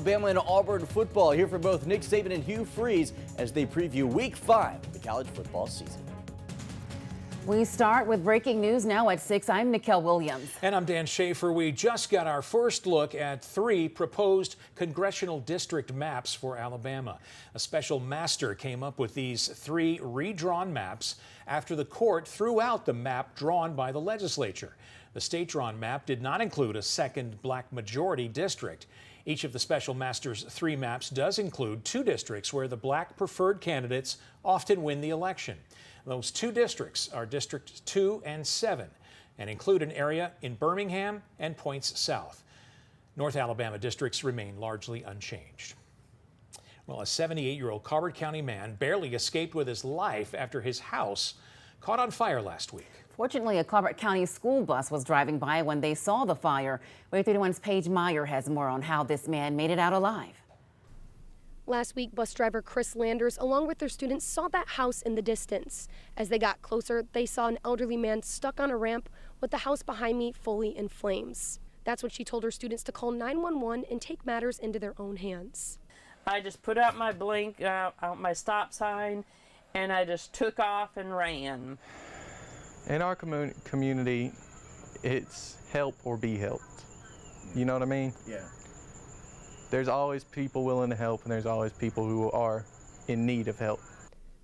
Alabama and Auburn football. Here for both Nick Saban and Hugh Freeze as they preview Week 5 of the college football season. We start with breaking news now at 6. I'm Nicole Williams. And I'm Dan Schaefer. We just got our first look at 3 proposed congressional district maps for Alabama. A special master came up with these 3 redrawn maps after the court threw out the map drawn by the legislature. The state-drawn map did not include a second black majority district. Each of the special master's 3 maps does include 2 districts where the black preferred candidates often win the election. Those 2 districts are Districts 2 and 7 and include an area in Birmingham and points south. North Alabama districts remain largely unchanged. Well, a 78-year-old Colbert County man barely escaped with his life after his house caught on fire last week. Fortunately, a Colbert County school bus was driving by when they saw the fire. WAAY 31's Paige Meyer has more on how this man made it out alive. Last week, bus driver Chris Landers, along with their students, saw that house in the distance. As they got closer, they saw an elderly man stuck on a ramp with the house behind me fully in flames. That's when she told her students to call 911 and take matters into their own hands. I just put out my blink, out my stop sign, and I just took off and ran. In our community, it's help or be helped. You know what I mean? Yeah. There's always people willing to help, and there's always people who are in need of help.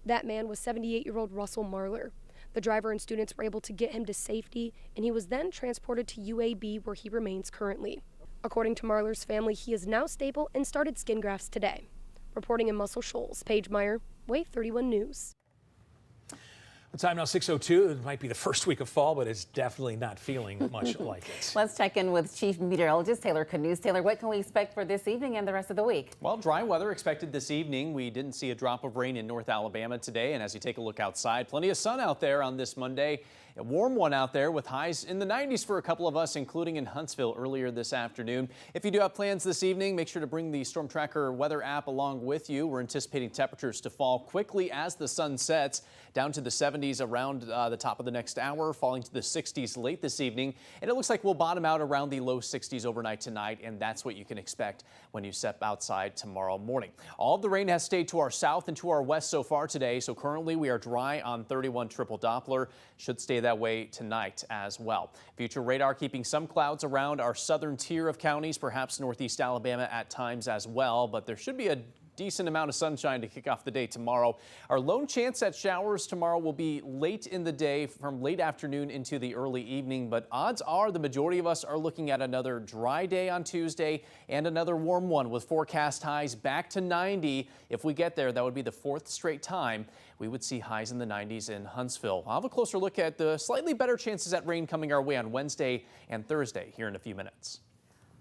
That man was 78-year-old Russell Marler. The driver and students were able to get him to safety, and he was then transported to UAB, where he remains currently. According to Marler's family, he is now stable and started skin grafts today. Reporting in Muscle Shoals, Paige Meyer, WAAY 31 News. The time now 6:02. It might be the first week of fall, but it's definitely not feeling much like it. Let's check in with Chief Meteorologist Taylor Canoes. Taylor, what can we expect for this evening and the rest of the week? Well, dry weather expected this evening. We didn't see a drop of rain in North Alabama today. And as you take a look outside, plenty of sun out there on this Monday. A warm one out there with highs in the 90s for a couple of us, including in Huntsville earlier this afternoon. If you do have plans this evening, make sure to bring the Storm Tracker weather app along with you. We're anticipating temperatures to fall quickly as the sun sets, down to the 70s around the top of the next hour, falling to the 60s late this evening. And it looks like we'll bottom out around the low 60s overnight tonight, and that's what you can expect when you step outside tomorrow morning. All of the rain has stayed to our south and to our west so far today, so currently we are dry on 31 triple Doppler. Should stay that way tonight as well. Future radar keeping some clouds around our southern tier of counties, perhaps northeast Alabama at times as well, but there should be a decent amount of sunshine to kick off the day tomorrow. Our lone chance at showers tomorrow will be late in the day, from late afternoon into the early evening, but odds are the majority of us are looking at another dry day on Tuesday and another warm one with forecast highs back to 90. If we get there, that would be the 4th straight time we would see highs in the 90s in Huntsville. I'll have a closer look at the slightly better chances at rain coming our way on Wednesday and Thursday here in a few minutes.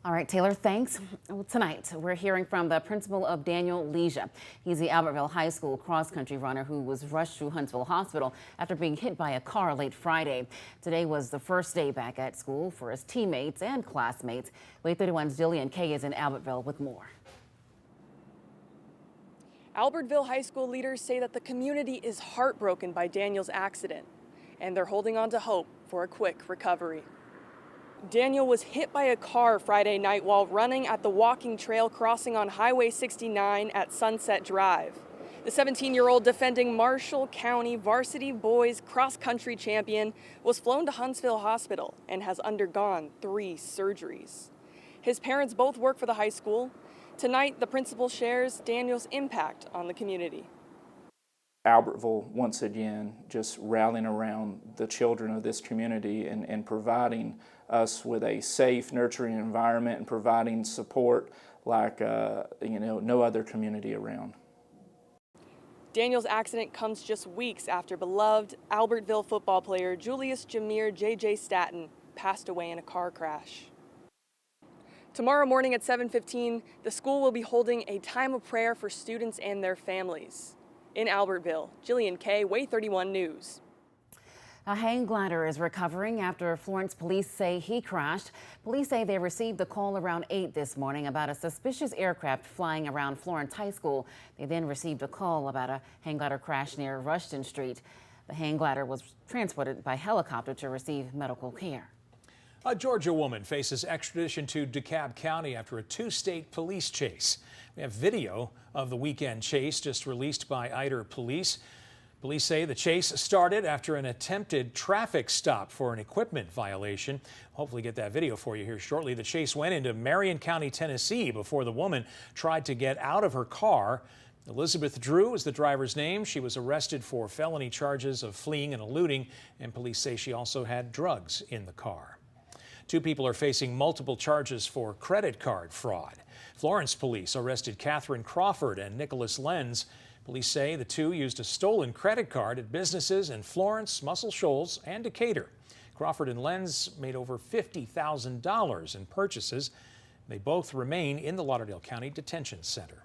All right, Taylor, thanks. Well, tonight, we're hearing from the principal of Daniel Leisure. He's the Albertville High School cross-country runner who was rushed to Huntsville Hospital after being hit by a car late Friday. Today was the first day back at school for his teammates and classmates. WAAY 31's Jillian Kay is in Albertville with more. Albertville High School leaders say that the community is heartbroken by Daniel's accident, and they're holding on to hope for a quick recovery. Daniel was hit by a car Friday night while running at the walking trail crossing on Highway 69 at Sunset Drive. The 17-year-old defending Marshall County varsity boys cross-country champion was flown to Huntsville Hospital and has undergone 3 surgeries. His parents both work for the high school. Tonight, the principal shares Daniel's impact on the community. Albertville, once again, just rallying around the children of this community and providing us with a safe, nurturing environment and providing support like no other community around. Daniel's accident comes just weeks after beloved Albertville football player Julius Jameer J.J. Staton passed away in a car crash. Tomorrow morning at 7:15, the school will be holding a time of prayer for students and their families. In Albertville, Jillian Kay, WAAY 31 News. A hang glider is recovering after Florence police say he crashed. Police say they received the call around 8 this morning about a suspicious aircraft flying around Florence High School. They then received a call about a hang glider crash near Rushton Street. The hang glider was transported by helicopter to receive medical care. A Georgia woman faces extradition to DeKalb County after a two-state police chase. We have video of the weekend chase just released by Ider Police. Police say the chase started after an attempted traffic stop for an equipment violation. Hopefully get that video for you here shortly. The chase went into Marion County, Tennessee before the woman tried to get out of her car. Elizabeth Drew is the driver's name. She was arrested for felony charges of fleeing and eluding, and police say she also had drugs in the car. Two people are facing multiple charges for credit card fraud. Florence police arrested Catherine Crawford and Nicholas Lenz. Police say the two used a stolen credit card at businesses in Florence, Muscle Shoals, and Decatur. Crawford and Lenz made over $50,000 in purchases. They both remain in the Lauderdale County Detention Center.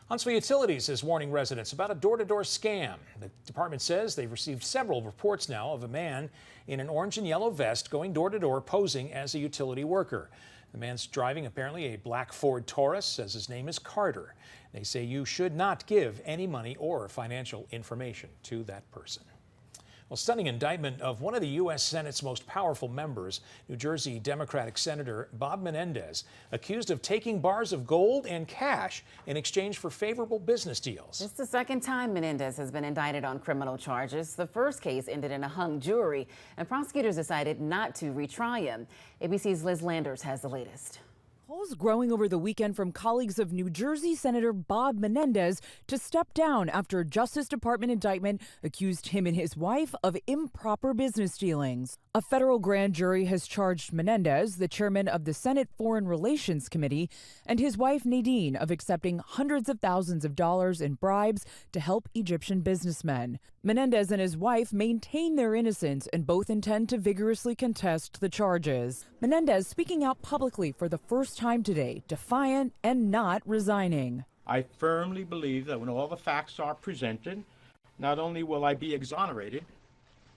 Huntsville Utilities is warning residents about a door-to-door scam. The department says they've received several reports now of a man in an orange and yellow vest going door-to-door posing as a utility worker. The man's driving apparently a black Ford Taurus, says his name is Carter. They say you should not give any money or financial information to that person. Well, stunning indictment of one of the U.S. Senate's most powerful members, New Jersey Democratic Senator Bob Menendez, accused of taking bars of gold and cash in exchange for favorable business deals. It's the second time Menendez has been indicted on criminal charges. The first case ended in a hung jury, and prosecutors decided not to retry him. ABC's Liz Landers has the latest. Calls growing over the weekend from colleagues of New Jersey Senator Bob Menendez to step down after a Justice Department indictment accused him and his wife of improper business dealings. A federal grand jury has charged Menendez, the chairman of the Senate Foreign Relations Committee, and his wife Nadine of accepting hundreds of thousands of dollars in bribes to help Egyptian businessmen. Menendez and his wife maintain their innocence and both intend to vigorously contest the charges. Menendez speaking out publicly for the first time today, defiant and not resigning. I firmly believe that when all the facts are presented, not only will I be exonerated,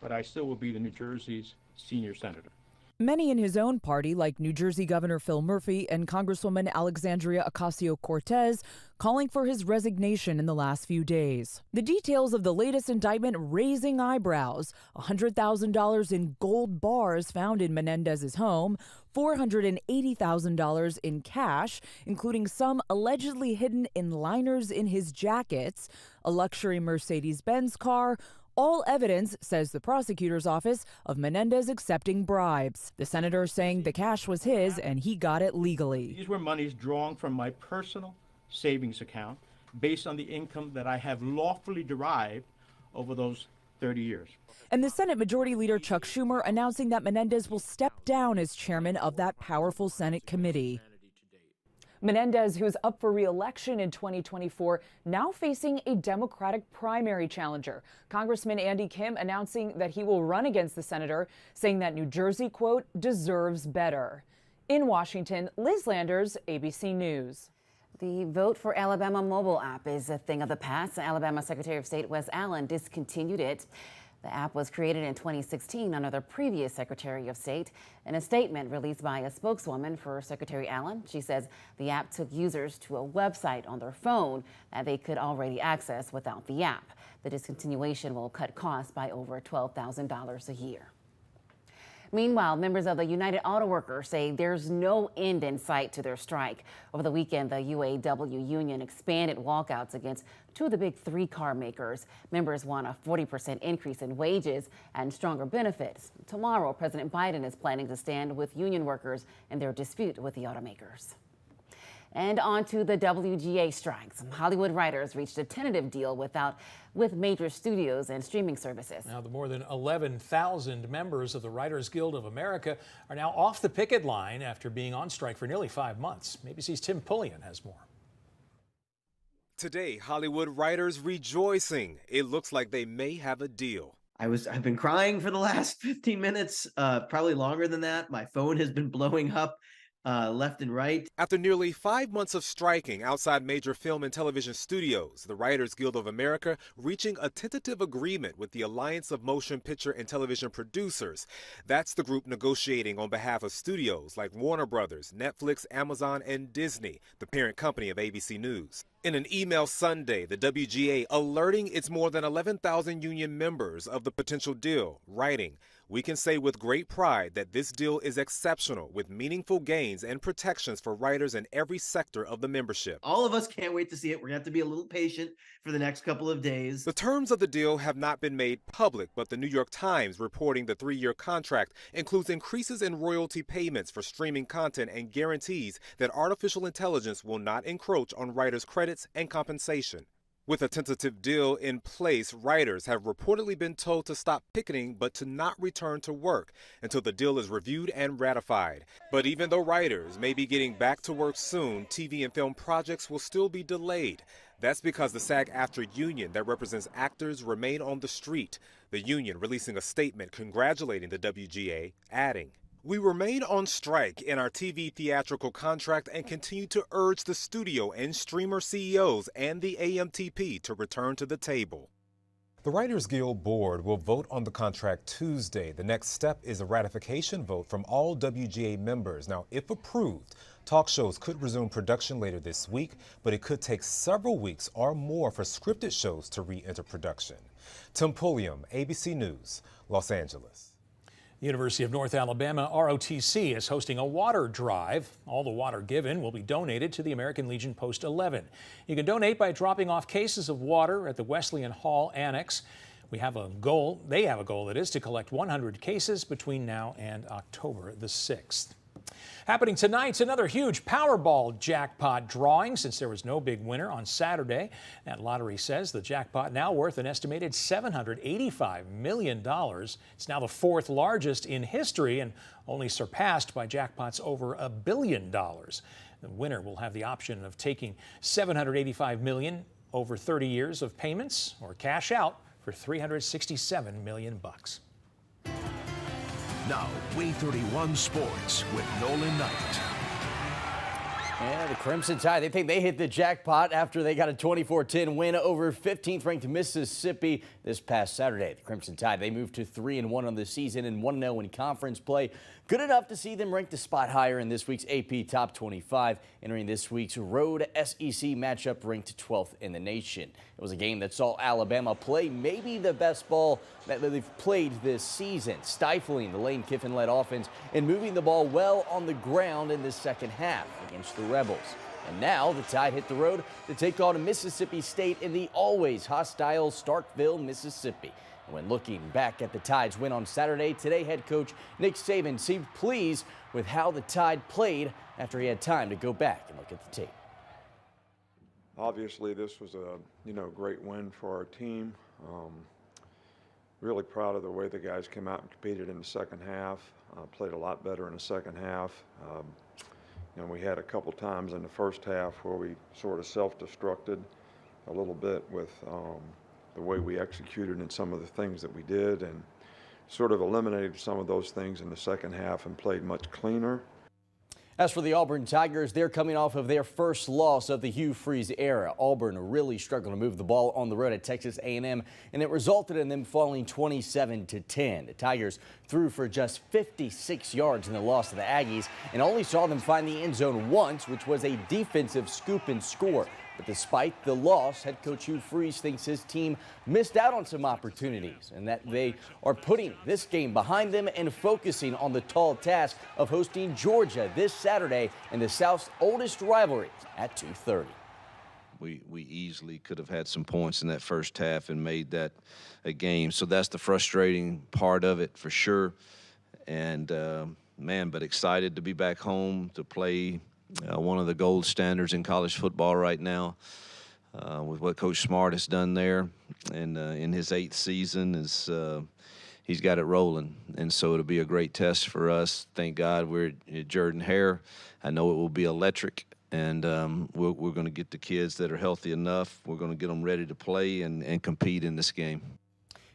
but I still will be the New Jersey's senior senator. Many in his own party, like New Jersey Governor Phil Murphy and Congresswoman Alexandria Ocasio-Cortez, calling for his resignation in the last few days. The details of the latest indictment raising eyebrows: $100,000 in gold bars found in Menendez's home, $480,000 in cash, including some allegedly hidden in liners in his jackets, a luxury Mercedes-Benz car. All evidence, says the prosecutor's office, of Menendez accepting bribes. The senator saying the cash was his and he got it legally. These were monies drawn from my personal savings account based on the income that I have lawfully derived over those 30 years. And the Senate Majority Leader Chuck Schumer announcing that Menendez will step down as chairman of that powerful Senate committee. Menendez, who's up for re-election in 2024, now facing a Democratic primary challenger. Congressman Andy Kim announcing that he will run against the senator, saying that New Jersey, quote, deserves better. In Washington, Liz Landers, ABC News. The Vote for Alabama mobile app is a thing of the past. Alabama Secretary of State Wes Allen discontinued it. The app was created in 2016 under the previous Secretary of State. In a statement released by a spokeswoman for Secretary Allen, she says the app took users to a website on their phone that they could already access without the app. The discontinuation will cut costs by over $12,000 a year. Meanwhile, members of the United Auto Workers say there's no end in sight to their strike. Over the weekend, the UAW union expanded walkouts against two of the big three car makers. Members want a 40% increase in wages and stronger benefits. Tomorrow, President Biden is planning to stand with union workers in their dispute with the automakers. And on to the WGA strikes. Hollywood writers reached a tentative deal with major studios and streaming services. Now, the more than 11,000 members of the Writers Guild of America are now off the picket line after being on strike for nearly 5 months. ABC's Tim Pullian has more. Today, Hollywood writers rejoicing. It looks like they may have a deal. I've been crying for the last 15 minutes, probably longer than that. My phone has been blowing up left and right. After nearly 5 months of striking outside major film and television studios, the Writers Guild of America reaching a tentative agreement with the Alliance of Motion Picture and Television Producers. That's the group negotiating on behalf of studios like Warner Brothers, Netflix, Amazon, and Disney, the parent company of ABC News. In an email Sunday, the WGA alerting its more than 11,000 union members of the potential deal, writing, We can say with great pride that this deal is exceptional, with meaningful gains and protections for writers in every sector of the membership. All of us can't wait to see it. We're going to have to be a little patient for the next couple of days. The terms of the deal have not been made public, but the New York Times reporting the 3-year contract includes increases in royalty payments for streaming content and guarantees that artificial intelligence will not encroach on writers' credits and compensation. With a tentative deal in place, writers have reportedly been told to stop picketing but to not return to work until the deal is reviewed and ratified. But even though writers may be getting back to work soon, TV and film projects will still be delayed. That's because the SAG-AFTRA union that represents actors remain on the street. The union releasing a statement congratulating the WGA, adding, "We remain on strike in our TV theatrical contract and continue to urge the studio and streamer CEOs and the AMTP to return to the table." The Writers Guild Board will vote on the contract Tuesday. The next step is a ratification vote from all WGA members. Now, if approved, talk shows could resume production later this week, but it could take several weeks or more for scripted shows to re-enter production. Tim Pulliam, ABC News, Los Angeles. The University of North Alabama, ROTC, is hosting a water drive. All the water given will be donated to the American Legion Post 11. You can donate by dropping off cases of water at the Wesleyan Hall Annex. They have a goal that is to collect 100 cases between now and October the 6th. Happening tonight's another huge Powerball jackpot drawing since there was no big winner on Saturday. That lottery says the jackpot now worth an estimated $785 million. It's now the 4th largest in history and only surpassed by jackpots over $1 billion. The winner will have the option of taking $785 million over 30 years of payments or cash out for $367 million. Now, WAAY 31 Sports with Nolan Knight. And the Crimson Tide, they think they hit the jackpot after they got a 24-10 win over 15th-ranked Mississippi this past Saturday. The Crimson Tide, they moved to 3-1 on the season and 1-0 in conference play. Good enough to see them ranked a spot higher in this week's AP Top 25, entering this week's road SEC matchup ranked 12th in the nation. It was a game that saw Alabama play maybe the best ball that they've played this season, stifling the Lane Kiffin-led offense and moving the ball well on the ground in the second half against the Rebels. And now the Tide hit the road to take on Mississippi State in the always hostile Starkville, Mississippi. When looking back at the Tide's win on Saturday, today head coach Nick Saban seemed pleased with how the Tide played after he had time to go back and look at the tape. Obviously, this was a great win for our team. Really proud of the way the guys came out and competed in the second half. Played a lot better in the second half. We had a couple times in the first half where we sort of self-destructed a little bit with the way we executed and some of the things that we did, and sort of eliminated some of those things in the second half and played much cleaner. As for the Auburn Tigers, they're coming off of their first loss of the Hugh Freeze era. Auburn really struggled to move the ball on the road at Texas A&M, and it resulted in them falling 27-10. The Tigers threw for just 56 yards in the loss to the Aggies and only saw them find the end zone once, which was a defensive scoop and score. But despite the loss, head coach Hugh Freeze thinks his team missed out on some opportunities and that they are putting this game behind them and focusing on the tall task of hosting Georgia this Saturday in the South's oldest rivalry at 2:30. We easily could have had some points in that first half and made that a game. So that's the frustrating part of it for sure. And man, but excited to be back home to play one of the gold standards in college football right now, with what Coach Smart has done there, and in his 8th season is he's got it rolling, and so it'll be a great test for us. Thank God we're at Jordan-Hare. I know it will be electric, and we're going to get the kids that are healthy enough. We're going to get them ready to play and compete in this game.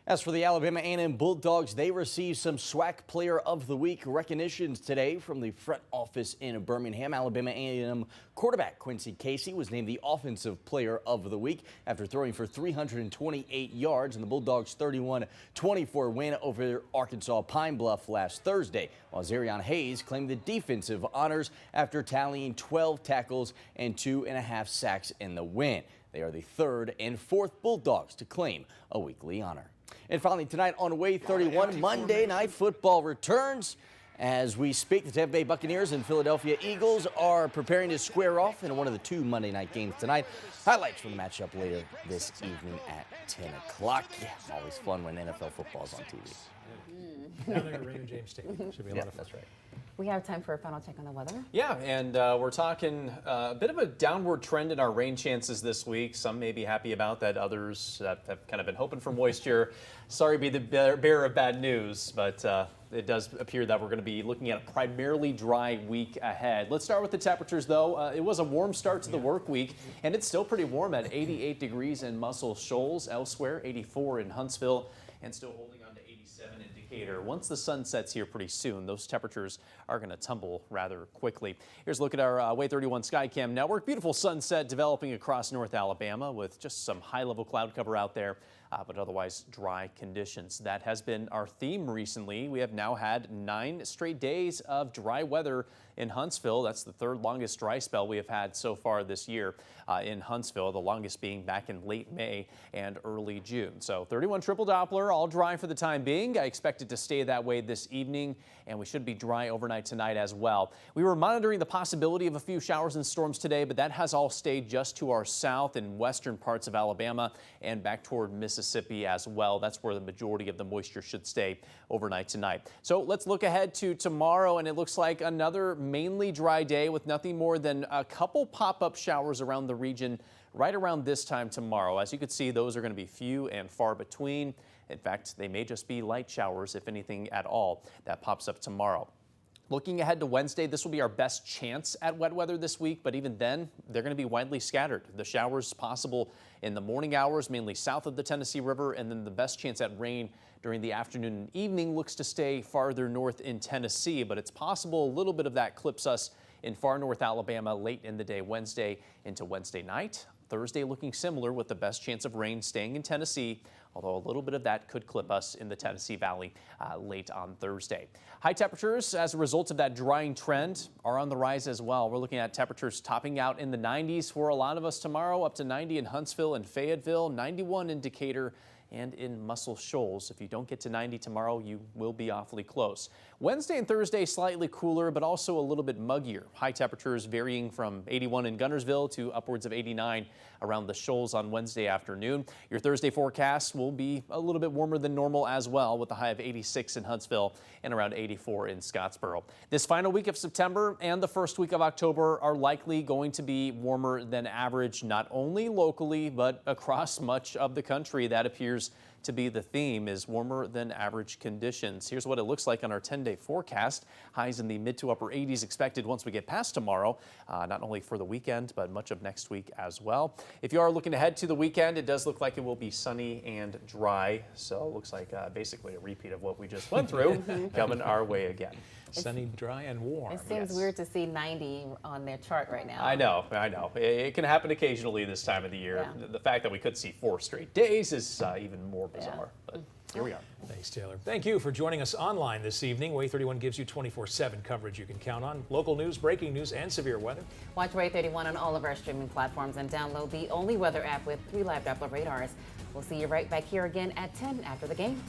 As for the Alabama A&M Bulldogs, they received some SWAC Player of the Week recognitions today from the front office in Birmingham. Alabama A&M quarterback Quincy Casey was named the Offensive Player of the Week after throwing for 328 yards in the Bulldogs' 31-24 win over Arkansas Pine Bluff last Thursday, while Zarion Hayes claimed the defensive honors after tallying 12 tackles and 2.5 sacks in the win. They are the 3rd and 4th Bulldogs to claim a weekly honor. And finally tonight on WAAY 31, Monday Night Football returns. As we speak, the Tampa Bay Buccaneers and Philadelphia Eagles are preparing to square off in one of the two Monday night games tonight. Highlights from the matchup later this evening at 10 o'clock. Yeah, always fun when NFL football's on TV. Down there at Raymond James Stadium. Should be a lot of fun. That's right. We have time for a final check on the weather. Yeah, and we're talking a bit of a downward trend in our rain chances this week. Some may be happy about that. Others have kind of been hoping for moisture. Sorry to be the bearer of bad news, but it does appear that we're going to be looking at a primarily dry week ahead. Let's start with the temperatures, though. It was a warm start to the work week, and it's still pretty warm at 88 degrees in Muscle Shoals. Elsewhere, 84 in Huntsville, and still holding on to 87 in Decatur. Once the sun sets here pretty soon, those temperatures are going to tumble rather quickly. Here's a look at our WAAY 31 Skycam network. Beautiful sunset developing across North Alabama with just some high-level cloud cover out there. But otherwise dry conditions. That has been our theme recently. We have now had 9 straight days of dry weather in Huntsville. That's the third longest dry spell we have had so far this year in Huntsville, the longest being back in late May and early June. So 31 triple Doppler, all dry for the time being. I expect it to stay that way this evening, and we should be dry overnight tonight as well. We were monitoring the possibility of a few showers and storms today, but that has all stayed just to our south and western parts of Alabama and back toward Mississippi as well. That's where the majority of the moisture should stay overnight tonight. So let's look ahead to tomorrow, and it looks like another mainly dry day with nothing more than a couple pop-up showers around the region right around this time tomorrow. As you can see, those are going to be few and far between. In fact, they may just be light showers, if anything at all, that pops up tomorrow. Looking ahead to Wednesday, this will be our best chance at wet weather this week, but even then, they're going to be widely scattered. The showers possible in the morning hours, mainly south of the Tennessee River, and then the best chance at rain during the afternoon and evening looks to stay farther north in Tennessee, but it's possible a little bit of that clips us in far north Alabama late in the day Wednesday into Wednesday night. Thursday looking similar with the best chance of rain staying in Tennessee, although a little bit of that could clip us in the Tennessee Valley late on Thursday. High temperatures as a result of that drying trend are on the rise as well. We're looking at temperatures topping out in the 90s for a lot of us tomorrow, up to 90 in Huntsville and Fayetteville, 91 in Decatur, and in Muscle Shoals. If you don't get to 90 tomorrow, you will be awfully close. Wednesday and Thursday slightly cooler, but also a little bit muggier. High temperatures varying from 81 in Guntersville to upwards of 89 around the Shoals on Wednesday afternoon. Your Thursday forecast will be a little bit warmer than normal as well, with a high of 86 in Huntsville and around 84 in Scottsboro. This final week of September and the first week of October are likely going to be warmer than average, not only locally, but across much of the country. That appears to be the theme, is warmer than average conditions. Here's what it looks like on our 10-day forecast. Highs in the mid to upper 80s expected once we get past tomorrow, not only for the weekend, but much of next week as well. If you are looking ahead to the weekend, it does look like it will be sunny and dry. So it looks like basically a repeat of what we just went through coming our way again. Sunny, dry, and warm. It seems weird to see 90 on their chart right now. I know. It can happen occasionally this time of the year. Yeah. The fact that we could see 4 straight days is even more bizarre. But here we are. Thanks, Taylor. Thank you for joining us online this evening. WAAY 31 gives you 24/7 coverage you can count on. Local news, breaking news, and severe weather. Watch WAAY 31 on all of our streaming platforms and download the only weather app with 3 live Doppler radars. We'll see you right back here again at 10 after the game.